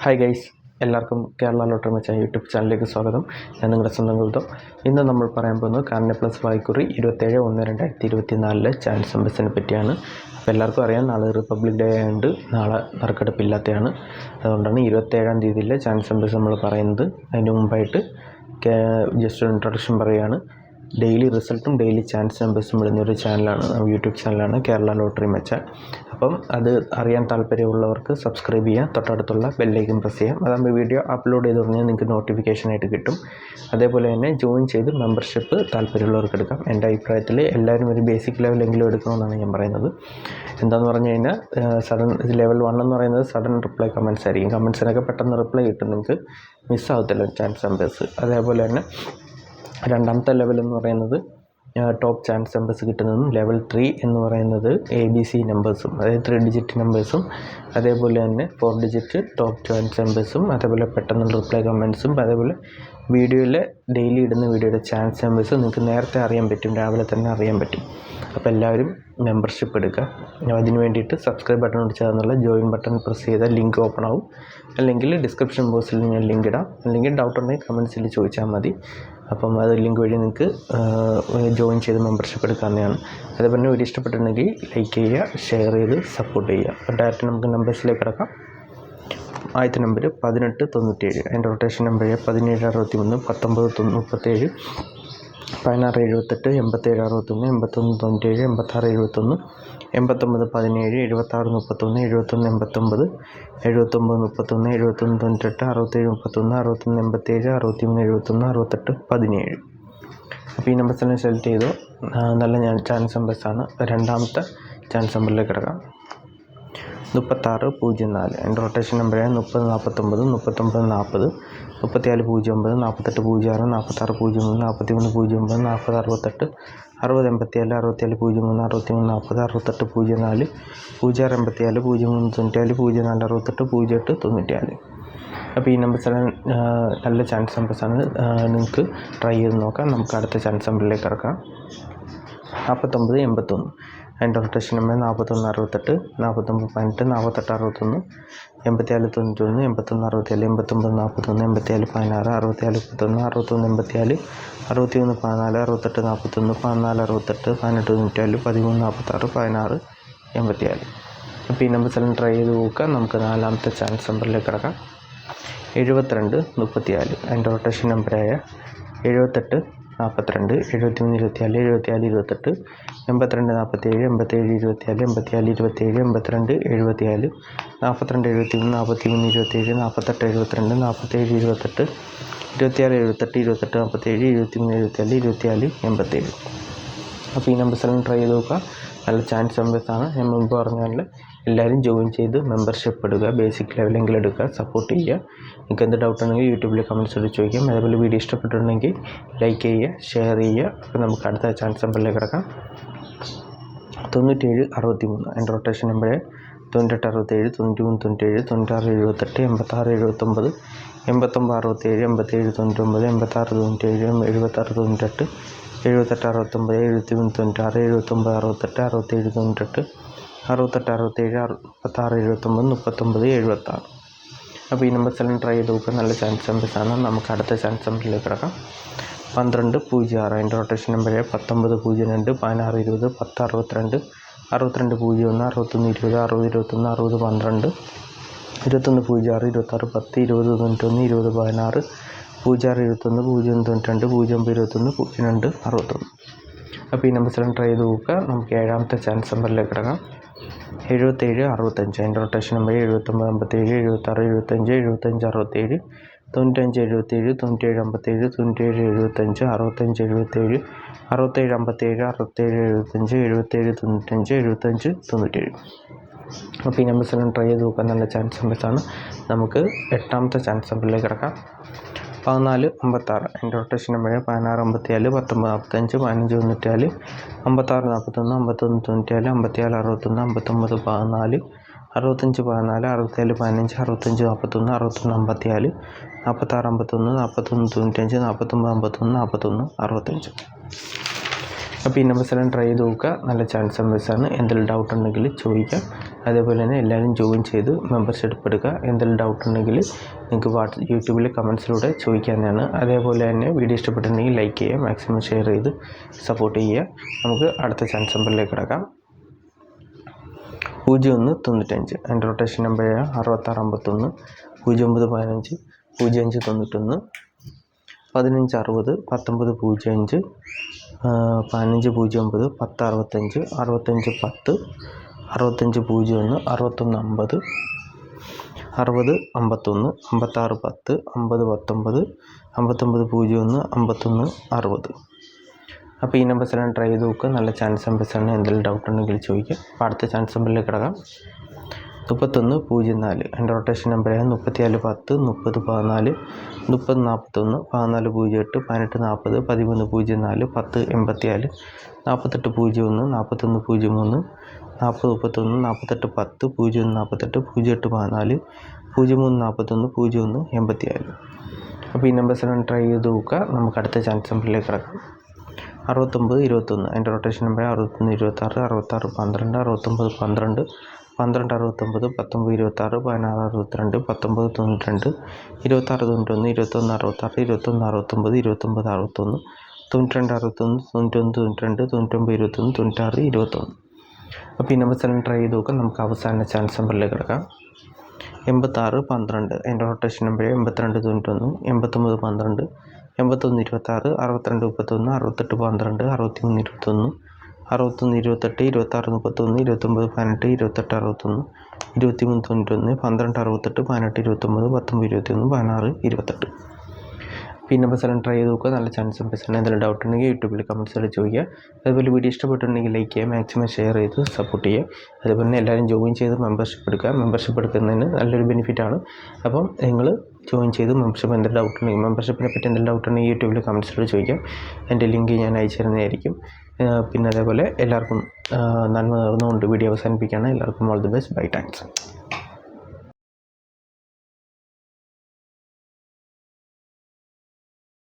Hi guys, എല്ലാവർക്കും Kerala lottery മച്ചാൻ YouTube ചാനലിലേക്ക് സ്വാഗതം. ഞാൻ നിങ്ങളുടെ സ്വന്തം ഗൗതം. ഇന്ന് നമ്മൾ പറയാൻ പോകുന്നത് കാർണെ പ്ലസ് വായ്ക്കുറി 27/1/2024 ചാൻസ് നമ്പേഴ്സിനെ പറ്റിയാണ്. അപ്പോൾ എല്ലാവർക്കും അറിയാം, നാളെ റിപ്പബ്ലിക് ഡേ ആയതുകൊണ്ട് നാളെ നറുക്കെടുപ്പില്ലാത്തതാണ്. അതുകൊണ്ടാണ് 27-ാം തീയതിയിലെ ചാൻസ് നമ്പേഴ്സ് നമ്മൾ പറയുന്നത്. അതിന് മുമ്പായിട്ട് ജസ്റ്റ് ഒരു ഇൻട്രൊഡക്ഷൻ പറയുകയാണ്. ഡെയിലി റിസൾട്ടും ഡെയിലി ചാൻസ് നമ്പേഴ്സും ഇടുന്നൊരു ചാനലാണ്, യൂട്യൂബ് ചാനലാണ് കേരള ലോട്ടറി മച്ചാൻ. അപ്പം അത് അറിയാൻ താല്പര്യമുള്ളവർക്ക് സബ്സ്ക്രൈബ് ചെയ്യാം, തൊട്ടടുത്തുള്ള ബെല്ലൈക്കൻ പ്രസ് ചെയ്യാം. അതാകുമ്പോൾ വീഡിയോ അപ്ലോഡ് ചെയ്ത് തുടങ്ങിയാൽ നിങ്ങൾക്ക് നോട്ടിഫിക്കേഷനായിട്ട് കിട്ടും. അതേപോലെ തന്നെ ജോയിൻ ചെയ്ത് മെമ്പർഷിപ്പ് താല്പര്യമുള്ളവർക്ക് എടുക്കാം. എൻ്റെ അഭിപ്രായത്തിൽ എല്ലാവരും ഒരു ബേസിക് ലെവലെങ്കിലും എടുക്കണമെന്നാണ് ഞാൻ പറയുന്നത്. എന്താണെന്ന് പറഞ്ഞു കഴിഞ്ഞാൽ ലെവൽ 1 എന്ന് പറയുന്നത് സഡൻ റിപ്ലൈ കമൻറ്റ്സ് ആയിരിക്കും. കമൻറ്റ്സിനൊക്കെ പെട്ടെന്ന് റിപ്ലൈ കിട്ടും, നിങ്ങൾക്ക് മിസ്സാവത്തില്ല ചാൻസ് നമ്പേഴ്സ്. അതേപോലെ തന്നെ രണ്ടാമത്തെ ലെവൽ എന്ന് പറയുന്നത് ടോപ്പ് ചാൻസ് നമ്പേഴ്സ് കിട്ടുന്നതും, ലെവൽ 3 എന്ന് പറയുന്നത് ABC നമ്പേഴ്സും, അതായത് 3 ഡിജിറ്റ് നമ്പേഴ്സും, അതേപോലെ തന്നെ 4 ഡിജിറ്റ് ടോപ്പ് ചാൻസ് നമ്പേഴ്സും, അതേപോലെ പെട്ടെന്ന് റിപ്ലൈ കമൻറ്റ്സും, അതേപോലെ വീഡിയോയിലെ ഡെയിലി ഇടുന്ന വീഡിയോയുടെ ചാൻസ് നമ്പേഴ്സ് നിങ്ങൾക്ക് നേരത്തെ അറിയാൻ പറ്റും, രാവിലെ തന്നെ അറിയാൻ പറ്റും. അപ്പോൾ എല്ലാവരും മെമ്പർഷിപ്പ് എടുക്കുക. അതിന് വേണ്ടിയിട്ട് സബ്സ്ക്രൈബ് ബട്ടൺ അടിച്ചാൽ എന്നുള്ള ജോയിൻ ബട്ടൺ പ്രസ് ചെയ്താൽ ലിങ്ക് ഓപ്പൺ ആവും. അല്ലെങ്കിൽ ഡിസ്ക്രിപ്ഷൻ ബോക്സിൽ ഞാൻ ലിങ്ക് ഇടാം. അല്ലെങ്കിൽ ഡൗട്ട് ഉണ്ടെങ്കിൽ കമൻറ്റ്സിൽ ചോദിച്ചാൽ മതി. അപ്പം അത് ലിങ്ക് വഴി നിങ്ങൾക്ക് ജോയിൻ ചെയ്ത് മെമ്പർഷിപ്പ് എടുക്കാവുന്നതാണ്. അതേപോലെ ഒരു ഇഷ്ടപ്പെട്ടിട്ടുണ്ടെങ്കിൽ ലൈക്ക് ചെയ്യുക, ഷെയർ ചെയ്ത് സപ്പോർട്ട് ചെയ്യുക. അപ്പോൾ ഡയറക്റ്റ് നമുക്ക് നമ്പേഴ്സിലേക്ക് കിടക്കാം. ആദ്യത്തെ നമ്പർ 1897, അതിൻ്റെ റൊട്ടേഷൻ നമ്പർ 1763, 1937, 1678, 8761, 8197, 8671, 8917, 7631, 7189, 7931, 7198, 6731, 6187, 6371, 6817. അപ്പോൾ ഈ നമ്പേഴ്സിനെ സെലക്ട് ചെയ്തു. നല്ല ചാൻസ് നമ്പേഴ്സാണ്. രണ്ടാമത്തെ ചാൻസ് നമ്പറിലേക്ക് കിടക്കാം. 3604, അതിൻ്റെ റൊട്ടേഷൻ നമ്പർ 3049, 3940, 3409, 4806, 4603, 4309, 4068, 6087, 6703, 6340, 6804, 0684, 0394, 0468, 0894. അപ്പോൾ ഈ നമ്പേഴ്സെല്ലാം നല്ല ചാൻസ് നമ്പേഴ്സാണ്. നിങ്ങൾക്ക് ട്രൈ ചെയ്ത് നോക്കാം. നമുക്ക് അടുത്ത ചാൻസ് നമ്പറിലേക്ക് ഇറക്കാം. 4981, അതിൻ്റെ റൊട്ടേഷൻ നമ്പർ 4168, 4918, 4861, 8491, 8167, 8941, 8416, 6431, 6184, 6114, 6841, 1468, 1894, 1346, 1684. അപ്പോൾ ഈ നമ്പേഴ്സെല്ലാം ട്രൈ ചെയ്ത് നോക്കുക. നമുക്ക് നാലാമത്തെ ചാൻസ് നമ്പറിലേക്ക് കിടക്കാം. 7234, അതിൻ്റെ റൊട്ടേഷൻ നമ്പറായ 7842, 7324, 7428, 8247, 8724, 8427, 82 74, 4271, 4327, 4872, 4728, 2678, 2847, 2374, 2487. അപ്പോൾ ഈ നമ്പേഴ്സെല്ലാം ട്രൈ ചെയ്ത് നോക്കുക. നല്ല ചാൻസ് നമ്പേഴ്സാണ്. ഞാൻ മുമ്പ് പറഞ്ഞാൽ എല്ലാവരും ജോയിൻ ചെയ്ത് മെമ്പർഷിപ്പ് എടുക്കുക, ബേസിക് ലെവലെങ്കിലും എടുക്കുക, സപ്പോർട്ട് ചെയ്യുക. നിങ്ങൾക്ക് എന്ത് ഡൗട്ട് ഉണ്ടെങ്കിൽ യൂട്യൂബിൽ കമൻറ്റ്സിൽ ചോദിക്കാം. അതേപോലെ വീഡിയോ ഇഷ്ടപ്പെട്ടിട്ടുണ്ടെങ്കിൽ ലൈക്ക് ചെയ്യുക, ഷെയർ ചെയ്യുക. അപ്പോൾ നമുക്ക് അടുത്ത ചാൻസ് നമ്പറിലേക്ക് കിടക്കാം. 9763, അതിൻ്റെ റൊട്ടേഷൻ നമ്പർ 9867, 9397, 9678, 8679, 8967, 8799, 8697, 7698, 7869, 7396, 7968, 6798, 6867, 6679, 39, അപ്പോൾ ഈ നമ്പേഴ്സെല്ലാം ട്രൈ ചെയ്ത് നോക്കുക. നല്ല ചാൻസ് നമ്പേഴ്സാണ്. നമുക്ക് അടുത്ത ചാൻസ് നമ്പറിലേക്ക് കിടക്കാം. 1206, അതിൻ്റെ റൊട്ടേഷൻ നമ്പർ 1902, 1620, 1062, 6201, 6120, 6021, 6012, 2106, 2610, 2091, 2016, 0671, 092, 021, 0221. അപ്പോൾ ഈ നമ്പേഴ്സെല്ലാം ട്രൈ ചെയ്ത് നോക്കുക. നമുക്ക് ഏഴാമത്തെ ചാൻസ് നമ്പറിലേക്ക് കിടക്കാം. 7765, അതിൻ്റെ റൊട്ടേഷൻ നമ്പർ 7957, 76 75, 75 67, 95 77, 97 57, 97 75, 67 57, 67 75, 75 95, 77. അപ്പോൾ ഈ നമ്പേഴ്സെല്ലാം ട്രൈ ചെയ്ത് നോക്കാൻ നല്ല ചാൻസ് നമ്പേഴ്സാണ്. നമുക്ക് എട്ടാമത്തെ ചാൻസ് നമ്പറിലേക്ക് കിടക്കാം. 1456, അതിൻ്റെ റൊട്ടേഷൻ നമ്പർ 1654, 1945, 1594, 5641, 5194, 5461, 5914, 6514, 6715, 6541, 6154, 4651, 4195, 4951, 41 65. അപ്പോൾ ഈ നമ്പേഴ്സെല്ലാം ട്രൈ ചെയ്ത് നോക്കുക. നല്ല ചാൻസ് നമ്പേഴ്സാണ്. എന്തെങ്കിലും ഡൗട്ട് ഉണ്ടെങ്കിൽ ചോദിക്കാം. അതേപോലെ തന്നെ എല്ലാവരും ജോയിൻ ചെയ്ത് മെമ്പർഷിപ്പ് എടുക്കുക. എന്തെങ്കിലും ഡൗട്ട് ഉണ്ടെങ്കിൽ നിങ്ങൾക്ക് യൂട്യൂബിൽ കമൻസിലൂടെ ചോദിക്കാവുന്നതാണ്. അതേപോലെ തന്നെ വീഡിയോ ഇഷ്ടപ്പെട്ടിട്ടുണ്ടെങ്കിൽ ലൈക്ക് ചെയ്യുക, മാക്സിമം ഷെയർ ചെയ്ത് സപ്പോർട്ട് ചെയ്യുക. നമുക്ക് അടുത്ത ചാൻസ് നമ്പറിലേക്ക് കിടക്കാം. 0195 എൻ്റെ റൊട്ടേഷൻ നമ്പർ 6651 0915 0591 1560 1905 1509 1065 6510 6501 6150 6051 5610 5019 5901 5160. അപ്പോൾ ഈ നമ്പേഴ്സിലാണ് ട്രൈ ചെയ്ത് നോക്കുക. നല്ല ചാൻസ് നമ്പേഴ്സാണ്. എന്തെങ്കിലും ഡൗട്ട് ഉണ്ടെങ്കിൽ ചോദിക്കുക. അപ്പോൾ അടുത്ത ചാൻസ് നമ്പറിലേക്ക് കിടക്കാം. 3104 എൻ്റെ റൊട്ടേഷൻ നമ്പർ 3410 3014 3041 1408 1840 1304 1084 4801 4103 4031 4810 0148 0814 0341 0186. അപ്പോൾ ഈ നമ്പേഴ്സിലാണ് ട്രൈ ചെയ്ത് നോക്കുക. നമുക്ക് അടുത്ത ചാൻസ് നമ്പറിലേക്ക് കിടക്കാം. 6921 എൻ്റെ റൊട്ടേഷൻ നമ്പർ 6126 66 12 69 12 12 69 19 26 16 62 19 92 26 91 21 66 21 69 29 61 92 61 91 92 99 21 96 21. അപ്പോൾ ഈ നമ്പേഴ്സെല്ലാം ട്രൈ ചെയ്ത് നോക്കാം. നമുക്ക് അവസാന ചാൻസ് നമ്പറിലേക്ക് കിടക്കാം. 86 12 എൻ്റെ റൊട്ടേഷൻ നമ്പർ 82 91 89 12 81 26 62 31 68 12 63 21 61 28 26 31 29 18 28 61 23 91 12 68 18 29 19 21 16 28. ഈ നമ്പേഴ്സെല്ലാം ട്രൈ ചെയ്ത് നോക്കുക. നല്ല ചാൻസ് നമ്പേഴ്സാണ്. എന്തെങ്കിലും ഡൗട്ട് ഉണ്ടെങ്കിൽ യൂട്യൂബിൽ കമൻസിൽ ചോദിക്കുക. അതുപോലെ വീഡിയോ ഇഷ്ടപ്പെട്ടിട്ടുണ്ടെങ്കിൽ ലൈക്ക് ചെയ്യുക, മാക്സിമം ഷെയർ ചെയ്ത് സപ്പോർട്ട് ചെയ്യുക. അതുപോലെ തന്നെ എല്ലാവരും ജോയിൻ ചെയ്ത് മെമ്പർഷിപ്പ് എടുക്കുക. മെമ്പർഷിപ്പ് എടുക്കുന്നതിന് നല്ലൊരു ബെനിഫിറ്റാണ്. അപ്പം നിങ്ങൾ ജോയിൻ ചെയ്ത് മെമ്പർഷിപ്പ് എന്തെങ്കിലും ഡൗട്ട് ഉണ്ടെങ്കിൽ മെമ്പർഷിപ്പിനെ പറ്റി എന്തെങ്കിലും ഡൗട്ട് ഉണ്ടെങ്കിൽ യൂട്യൂബിൽ കമൻസിലൂടെ ചോദിക്കാം. എൻ്റെ ലിങ്ക് ഞാൻ അയച്ചു തരുന്നതായിരിക്കും. പിന്നെ അതേപോലെ എല്ലാവർക്കും നന്മ നേർന്നുകൊണ്ട് വീഡിയോ അവസാനിപ്പിക്കുകയാണ്. എല്ലാവർക്കും all the best. Bye. Thanks.